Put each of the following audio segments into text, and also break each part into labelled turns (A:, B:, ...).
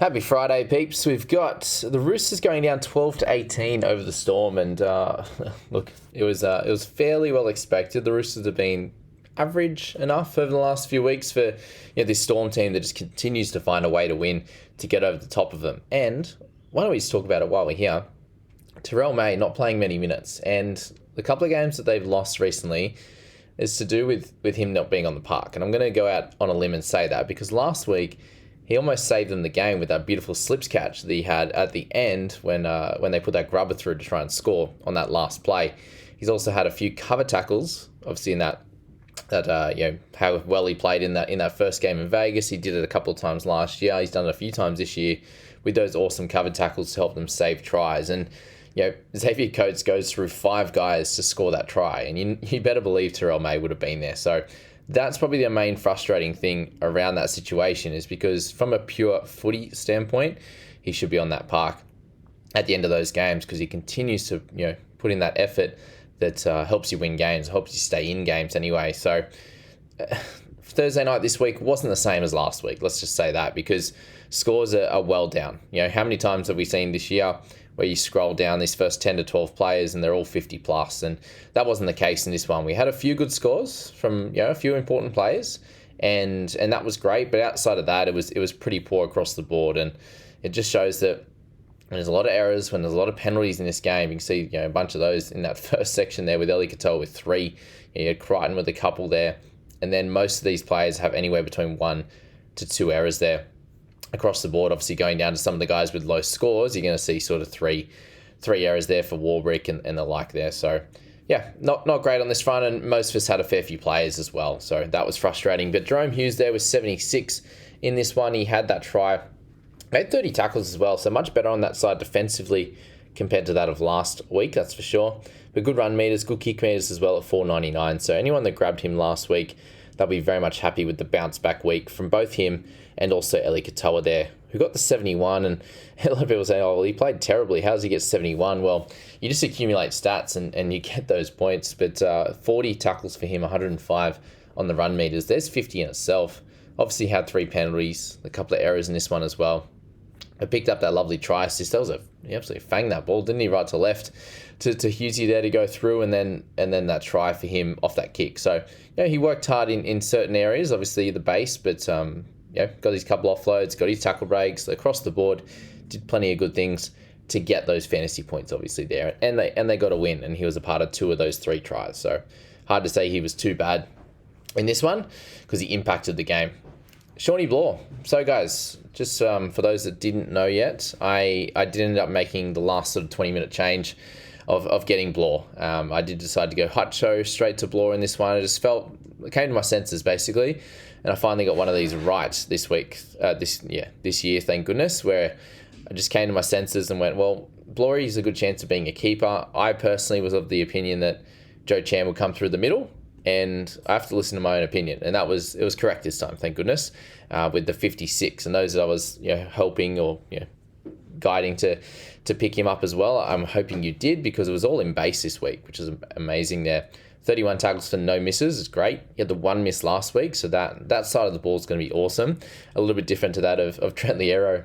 A: Happy Friday, peeps. We've got the Roosters going down 12-18 over the Storm, and look, it was fairly well expected. The Roosters have been average enough over the last few weeks for this Storm team that just continues to find a way to win, to get over the top of them. And why don't we just talk about it while we're here? Terrell May not playing many minutes, and the couple of games that they've lost recently is to do with him not being on the park. And I'm going to go out on a limb and say that because last week he almost saved them the game with that beautiful slips catch that he had at the end when they put that grubber through to try and score on that last play. He's also had a few cover tackles, obviously in that how well he played in that first game in Vegas. He did it a couple of times last year. He's done it a few times this year with those awesome cover tackles to help them save tries. And Xavier Coates goes through 5 guys to score that try, and you better believe Terrell May would have been there. So that's probably the main frustrating thing around that situation, is because from a pure footy standpoint, he should be on that park at the end of those games because he continues to put in that effort that helps you win games, helps you stay in games anyway. So Thursday night this week wasn't the same as last week. Let's just say that, because scores are well down. How many times have we seen this year where you scroll down these first 10 to 12 players and they're all 50 plus? And that wasn't the case in this one. We had a few good scores from a few important players, and that was great. But outside of that, it was pretty poor across the board, and it just shows that when there's a lot of errors, when there's a lot of penalties in this game. You can see a bunch of those in that first section there with Eli Katoa with 3. You had Crichton with a couple there, and then most of these players have anywhere between 1 to 2 errors there across the board. Obviously, going down to some of the guys with low scores, you're going to see sort of three errors there for Warbrick and the like there. So yeah, not great on this front, and most of us had a fair few players as well, so that was frustrating. But Jerome Hughes there was 76 in this one. He had that try, made 30 tackles as well, so much better on that side defensively compared to that of last week, that's for sure. But good run meters, good kick meters as well at 499. So anyone that grabbed him last week, they'll be very much happy with the bounce back week from both him and also Eli Katoa there, who got the 71. And a lot of people say, oh, well, he played terribly. How does he get 71? Well, you just accumulate stats and you get those points. But 40 tackles for him, 105 on the run meters. There's 50 in itself. Obviously had 3 penalties, a couple of errors in this one as well. I picked up that lovely try assist. That was he absolutely fanged that ball, didn't he? Right to left to Hughesy there to go through, and then that try for him off that kick. So he worked hard in certain areas, obviously the base, but got his couple offloads, got his tackle breaks across the board, did plenty of good things to get those fantasy points obviously there, and they got a win, and he was a part of 2 of those 3 tries. So hard to say he was too bad in this one because he impacted the game. Shawnee Blore. So guys, just for those that didn't know yet, I did end up making the last sort of 20-minute change of getting Blore. I did decide to go Hutcho straight to Blore in this one. I just it came to my senses basically, and I finally got one of these right this week, this year, thank goodness, where I just came to my senses and went, well, Blore is a good chance of being a keeper. I personally was of the opinion that Joe Chan would come through the middle, and I have to listen to my own opinion, and it was correct this time, thank goodness, with the 56, and those that I was helping or guiding to pick him up as well. I'm hoping you did, because it was all in base this week, which is amazing there. 31 tackles for no misses is great. He had the 1 miss last week, so that side of the ball is going to be awesome. A little bit different to that of Trent Liero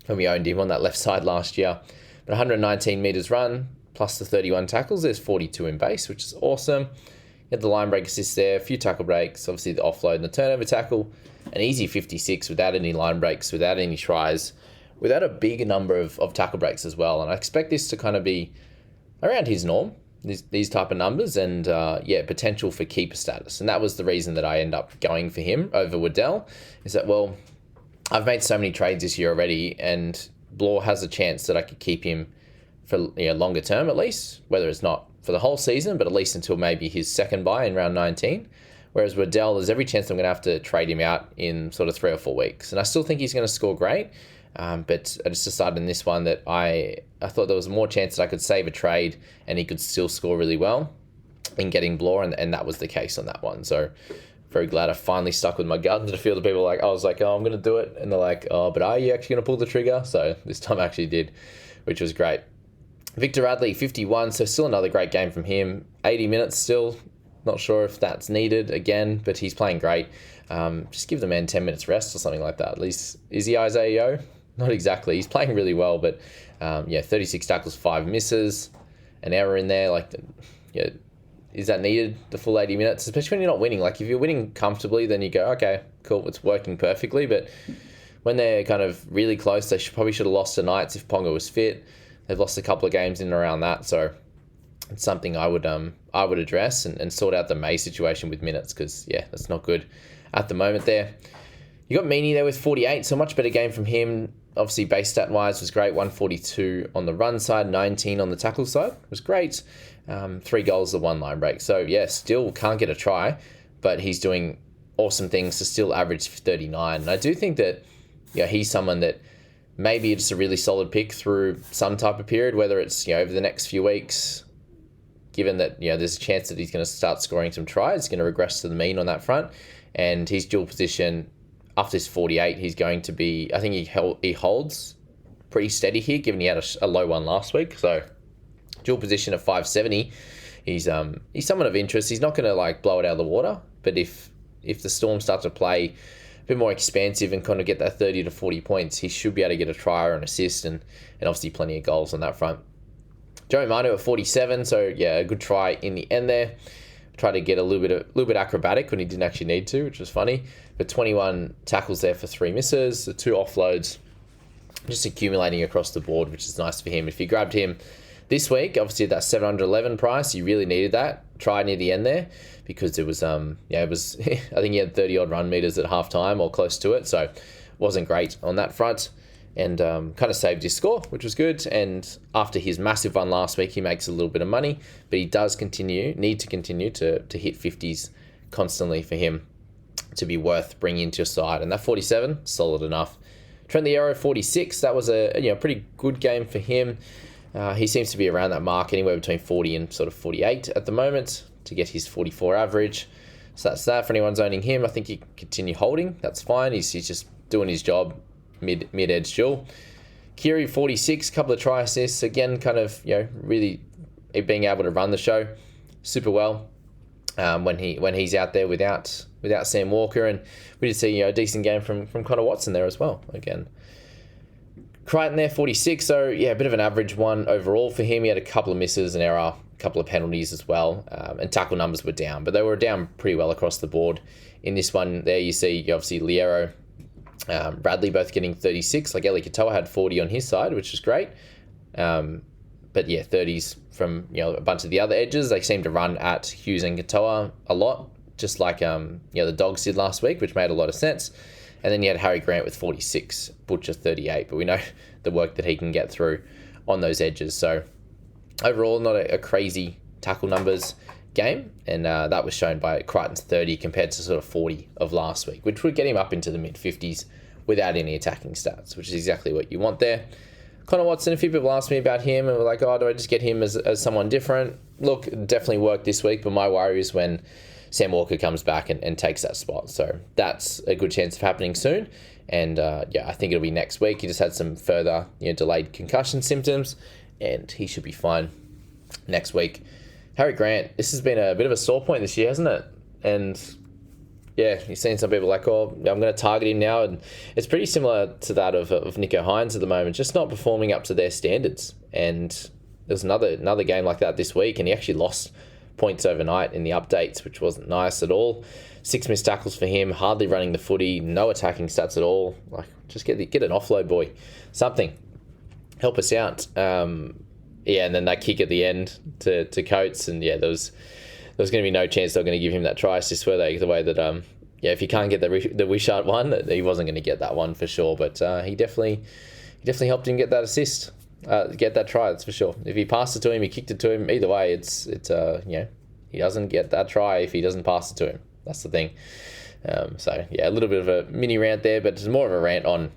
A: when we owned him on that left side last year. But 119 metres run plus the 31 tackles, there's 42 in base, which is awesome. He had the line break assist there, a few tackle breaks, obviously the offload and the turnover tackle, an easy 56 without any line breaks, without any tries, without a big number of tackle breaks as well. And I expect this to kind of be around his norm, these type of numbers, and potential for keeper status. And that was the reason that I end up going for him over Waddell, is that, well, I've made so many trades this year already, and Blore has a chance that I could keep him for longer term at least, whether it's not for the whole season, but at least until maybe his second buy in round 19. Whereas Waddell, there's every chance I'm going to have to trade him out in sort of 3 or 4 weeks. And I still think he's going to score great, but I just decided in this one that I thought there was more chance that I could save a trade and he could still score really well in getting Blore, and that was the case on that one. So very glad I finally stuck with my guns. To feel the people I was like, oh, I'm going to do it. And they're like, oh, but are you actually going to pull the trigger? So this time I actually did, which was great. Victor Radley, 51, so still another great game from him. 80 minutes still. Not sure if that's needed again, but he's playing great. Just give the man 10 minutes rest or something like that. At least, is he Isaiah Yeo? not exactly. He's playing really well, but 36 tackles, 5 misses, an error in there. Like, yeah, is that needed, the full 80 minutes? Especially when you're not winning. Like, if you're winning comfortably, then you go, okay, cool, it's working perfectly. But when they're kind of really close, they probably should have lost to Knights if Ponga was fit. They've lost a couple of games in and around that, so it's something I would address and sort out the May situation with minutes, because, yeah, that's not good at the moment there. You got Meany there with 48, so a much better game from him. Obviously, base stat-wise was great. 142 on the run side, 19 on the tackle side. It was great. 3 goals, the 1 line break. So, yeah, still can't get a try, but he's doing awesome things to still average 39. And I do think that, he's someone that maybe it's a really solid pick through some type of period, whether it's, over the next few weeks, given that, there's a chance that he's going to start scoring some tries, he's going to regress to the mean on that front. And his dual position, after this 48, he's going to be, I think he holds pretty steady here, given he had a low one last week. So dual position of 570, he's someone of interest. He's not going to blow it out of the water, but if the Storm start to play a bit more expansive and kind of get that 30 to 40 points, he should be able to get a try or an assist and obviously plenty of goals on that front. Joey Manu at 47, so yeah, a good try in the end there. Tried to get a little bit acrobatic when he didn't actually need to, which was funny. But 21 tackles there for 3 misses, the 2 offloads, just accumulating across the board, which is nice for him. If you grabbed him this week, obviously at that 711 price, you really needed that. Try near the end there, because it was it was I think he had 30 odd run meters at halftime or close to it, so wasn't great on that front. And kind of saved his score, which was good. And after his massive one last week, he makes a little bit of money, but he does need to continue to hit 50s constantly for him to be worth bringing into your side. And that 47, solid enough. Trent Liero, 46, that was a pretty good game for him. He seems to be around that mark, anywhere between 40 and sort of 48 at the moment to get his 44 average. So that's that. For anyone owning him, I think he can continue holding. That's fine. He's just doing his job. Mid-edge duel. Kiri, 46, couple of try assists. Again, kind of, really being able to run the show super well when he's out there without Sam Walker. And we did see, a decent game from Connor Watson there as well. Again, Crichton there, 46. So, yeah, a bit of an average one overall for him. He had a couple of misses, an error, a couple of penalties as well. And tackle numbers were down, but they were down pretty well across the board. In this one there, you see, obviously, Liero, Bradley both getting 36. Like Eli Katoa had 40 on his side, which is great. But yeah, 30s from a bunch of the other edges. They seem to run at Hughes and Katoa a lot, just like the Dogs did last week, which made a lot of sense. And then you had Harry Grant with 46, Butcher 38. But we know the work that he can get through on those edges. So overall, not a crazy tackle numbers game, and that was shown by Crichton's 30 compared to sort of 40 of last week, which would get him up into the mid-50s without any attacking stats, which is exactly what you want there. Connor Watson, a few people asked me about him and were like, do I just get him as someone different? Look, it definitely worked this week, but my worry is when Sam Walker comes back and takes that spot. So that's a good chance of happening soon. And I think it'll be next week. He just had some further delayed concussion symptoms, and he should be fine next week. Harry Grant, this has been a bit of a sore point this year, hasn't it? And yeah, you've seen some people like, I'm going to target him now. And it's pretty similar to that of Nico Hines at the moment, just not performing up to their standards. And there was another game like that this week, and he actually lost points overnight in the updates, which wasn't nice at all. 6 missed tackles for him, hardly running the footy, no attacking stats at all. Like, just get an offload, boy. Something. Help us out. And then that kick at the end to Coates, and there was going to be no chance they were going to give him that try assist, were they? The way that if he can't get the Wishart one, he wasn't going to get that one for sure. But he definitely helped him get that assist, get that try. That's for sure. If he passed it to him, he kicked it to him. Either way, it's he doesn't get that try if he doesn't pass it to him. That's the thing. A little bit of a mini rant there, but it's more of a rant on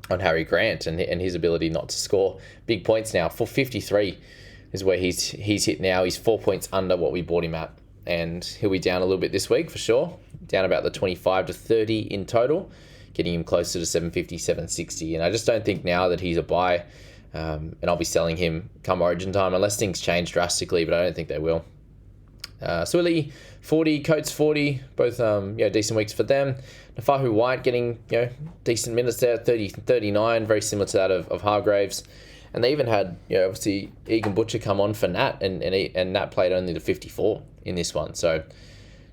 A: Harry Grant and his ability not to score big points now. For 53 is where he's hit now. He's 4 points under what we bought him at, and he'll be down a little bit this week for sure. Down about the 25 to 30 in total, getting him closer to 750, 760. And I just don't think now that he's a buy, and I'll be selling him come Origin time unless things change drastically, but I don't think they will. Swilly, 40, Coates 40, both decent weeks for them. Nafahu White getting, decent minutes there, 30, 39, very similar to that of Hargraves. And they even had, obviously Egan Butcher come on for Nat, and Nat played only the 54 in this one. So,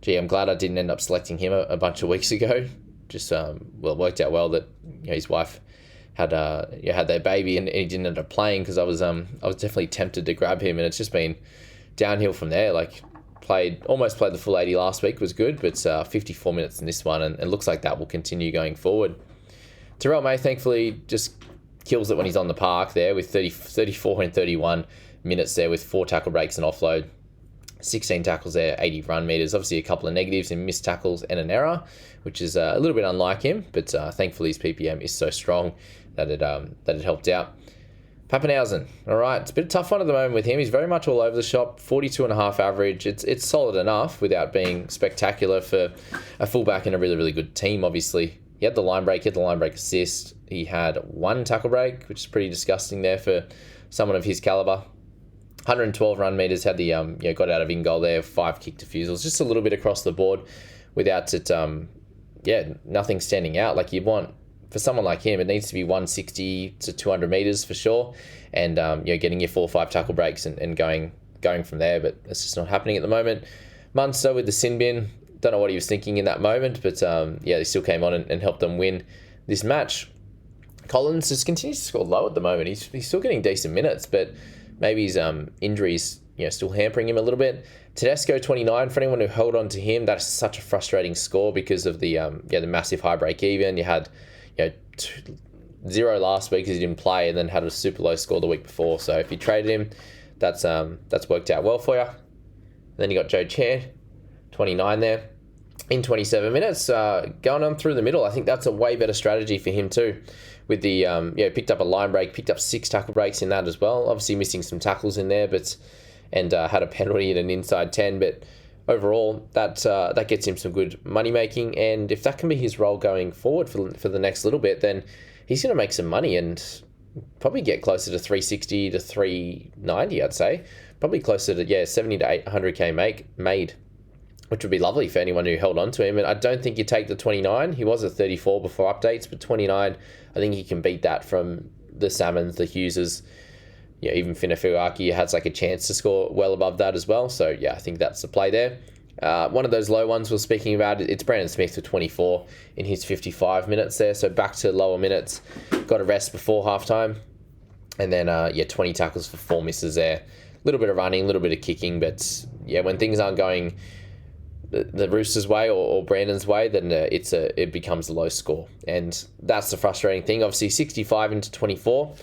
A: gee, I'm glad I didn't end up selecting him a bunch of weeks ago. Just, it worked out well that his wife had their baby, and he didn't end up playing, because I was definitely tempted to grab him, and it's just been downhill from there. Like, almost played the full 80 last week, was good, but 54 minutes in this one, and it looks like that will continue going forward. Terrell May, thankfully, just kills it when he's on the park there with 34 and 31 minutes there with 4 tackle breaks and offload. 16 tackles there, 80 run meters. Obviously, a couple of negatives in missed tackles and an error, which is a little bit unlike him, but thankfully his PPM is so strong that it helped out. Pappenhausen, all right, it's a bit tough one at the moment with him. He's very much all over the shop, 42.5 average. It's solid enough without being spectacular for a fullback in a really, really good team, obviously. He had the line break, assist. He had 1 tackle break, which is pretty disgusting there for someone of his caliber. 112 run meters, had the got out of in goal there, 5 kick defusals, just a little bit across the board without it, nothing standing out. Like you'd want, for someone like him, it needs to be 160 to 200 meters for sure, and getting your 4 or 5 tackle breaks and going from there, but that's just not happening at the moment. Munster with the sin bin, don't know what he was thinking in that moment, but he still came on and helped them win this match. Collins just continues to score low at the moment. He's still getting decent minutes, but maybe his injuries still hampering him a little bit. Tedesco 29, for anyone who held on to him, that's such a frustrating score because of the massive high break even. You had 0 last week because he didn't play, and then had a super low score the week before. So if you traded him, that's worked out well for you. Then you got Joe Chan, 29 there in 27 minutes, going on through the middle. I think that's a way better strategy for him too. With the picked up a line break, picked up 6 tackle breaks in that as well. Obviously missing some tackles in there, and had a penalty at an inside 10. But overall, that gets him some good money making. And if that can be his role going forward for the next little bit, then he's going to make some money and probably get closer to 360 to 390. I'd say probably closer to 70 to 800k made. Which would be lovely for anyone who held on to him. And I don't think you take the 29. He was at 34 before updates, but 29, I think you can beat that from the Salmons, the Hugheses, even Finafuaki has like a chance to score well above that as well. So I think that's the play there. One of those low ones we're speaking about, it's Brandon Smith with 24 in his 55 minutes there. So back to lower minutes, got a rest before halftime. And then 20 tackles for 4 misses there. A little bit of running, a little bit of kicking, but when things aren't going the Roosters' way or Brandon's way, then it becomes a low score, and that's the frustrating thing. Obviously, 65 into 24.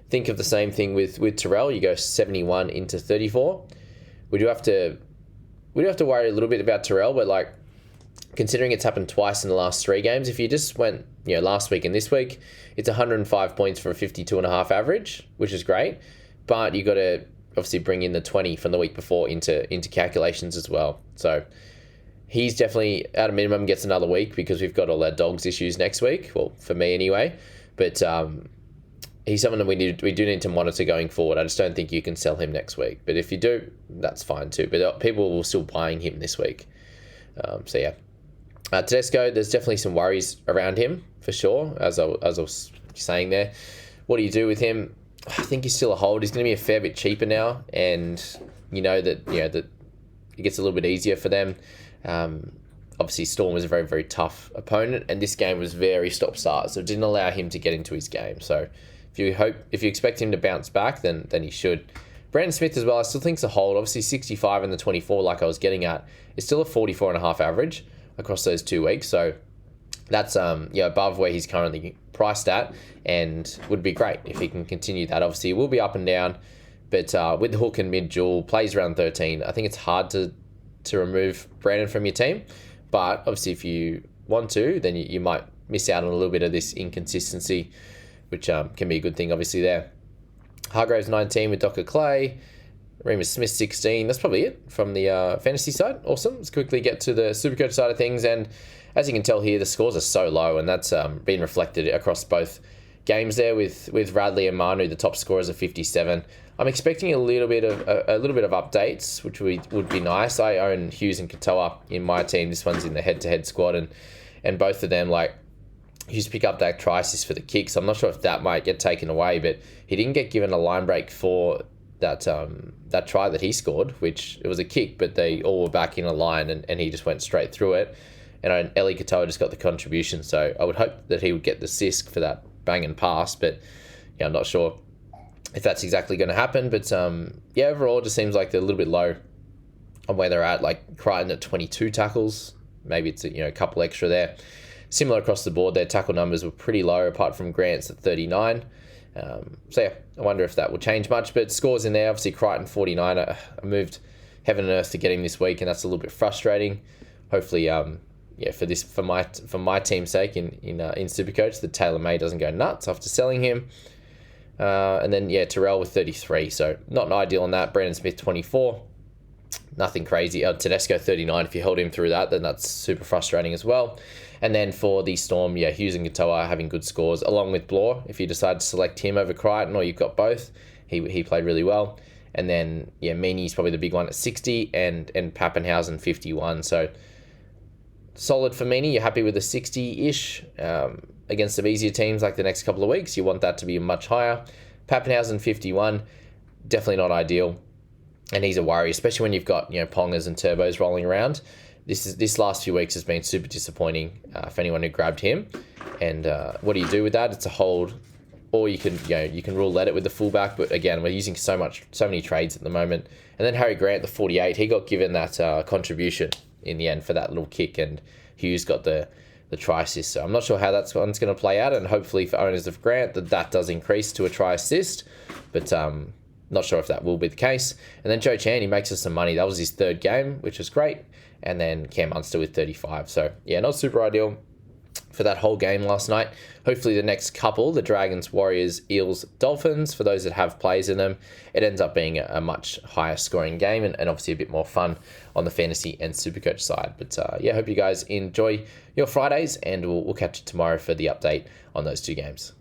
A: Think of the same thing with Terrell. You go 71 into 34. We do have to worry a little bit about Terrell, but considering it's happened twice in the last 3 games, if you just went last week and this week, it's 105 points for a 52.5 average, which is great, but you got to obviously bring in the 20 from the week before into calculations as well. So he's definitely, at a minimum, gets another week because we've got all our dogs issues next week. Well, for me anyway. But he's someone that we do need to monitor going forward. I just don't think you can sell him next week. But if you do, that's fine too. But people will still buying him this week. Tedesco, there's definitely some worries around him for sure, as I was saying there. What do you do with him? I think he's still a hold. He's going to be a fair bit cheaper now, and that it gets a little bit easier for them. Obviously Storm was a very, very tough opponent, and this game was very stop-start, so it didn't allow him to get into his game. So if you expect him to bounce back, then he should. Brandon Smith as well, I still think it's a hold. Obviously 65 and the 24, like I was getting at, is still a 44.5 average across those 2 weeks. So that's above where he's currently priced at, and would be great if he can continue that. Obviously it will be up and down, but with the hook and mid dual, plays around 13. I think it's hard to remove Brandon from your team, but obviously if you want to, then you might miss out on a little bit of this inconsistency, which can be a good thing obviously there. Hargraves 19 with Dr. Clay, Remus Smith 16. That's probably it from the fantasy side. Awesome. Let's quickly get to the Supercoach side of things, and as you can tell here, the scores are so low, and that's been reflected across both games there with Radley and Manu, the top scorers of 57. I'm expecting a little bit of updates, which would be nice. I own Hughes and Katoa in my team. This one's in the head-to-head squad, and and both of them, like, he used to pick up that try assist for the kick, so I'm not sure if that might get taken away, but he didn't get given a line break for that try that he scored, which it was a kick, but they all were back in a line, and he just went straight through it. And Eli Katoa just got the contribution, so I would hope that he would get the CISC for that bang and pass, but yeah, I'm not sure if that's exactly going to happen. But yeah, overall, it just seems like they're a little bit low on where they're at. Like Crichton at 22 tackles, maybe it's a couple extra there. Similar across the board, their tackle numbers were pretty low, apart from Grant's at 39. So yeah, I wonder if that will change much. But scores in there, obviously Crichton 49. I moved heaven and earth to get him this week, and that's a little bit frustrating. Hopefully, yeah, for my team's sake in Supercoach, that Taylor May doesn't go nuts after selling him. And then yeah, Terrell with 33. So not ideal on that. Brandon Smith 24. Nothing crazy. Tedesco 39. If you held him through that, then that's super frustrating as well. And then for the Storm, yeah, Hughes and Katoa having good scores, along with Bloor. If you decide to select him over Crichton, or you've got both, he played really well. And then yeah, Meany's probably the big one at 60, and Pappenhausen 51. So solid for Meany. You're happy with the 60-ish against some easier teams like the next couple of weeks. You want that to be much higher. Pappenhausen 51, definitely not ideal. And he's a worry, especially when you've got Pongers and Turbos rolling around. This last few weeks has been super disappointing for anyone who grabbed him. And what do you do with that? It's a hold, or you can roulette it with the fullback. But again, we're using so many trades at the moment. And then Harry Grant, the 48, he got given that contribution in the end for that little kick, and Hughes got the try assist. So I'm not sure how that's going to play out, and hopefully for owners of Grant that does increase to a try assist. But not sure if that will be the case. And then Joe Chan, he makes us some money. That was his third game, which was great. And then Cam Munster with 35. So yeah, not super ideal for that whole game last night. Hopefully the next couple, the Dragons, Warriors, Eels, Dolphins, for those that have plays in them, it ends up being a much higher scoring game, and obviously a bit more fun on the fantasy and Supercoach side. But yeah, hope you guys enjoy your Fridays, and we'll catch you tomorrow for the update on those two games.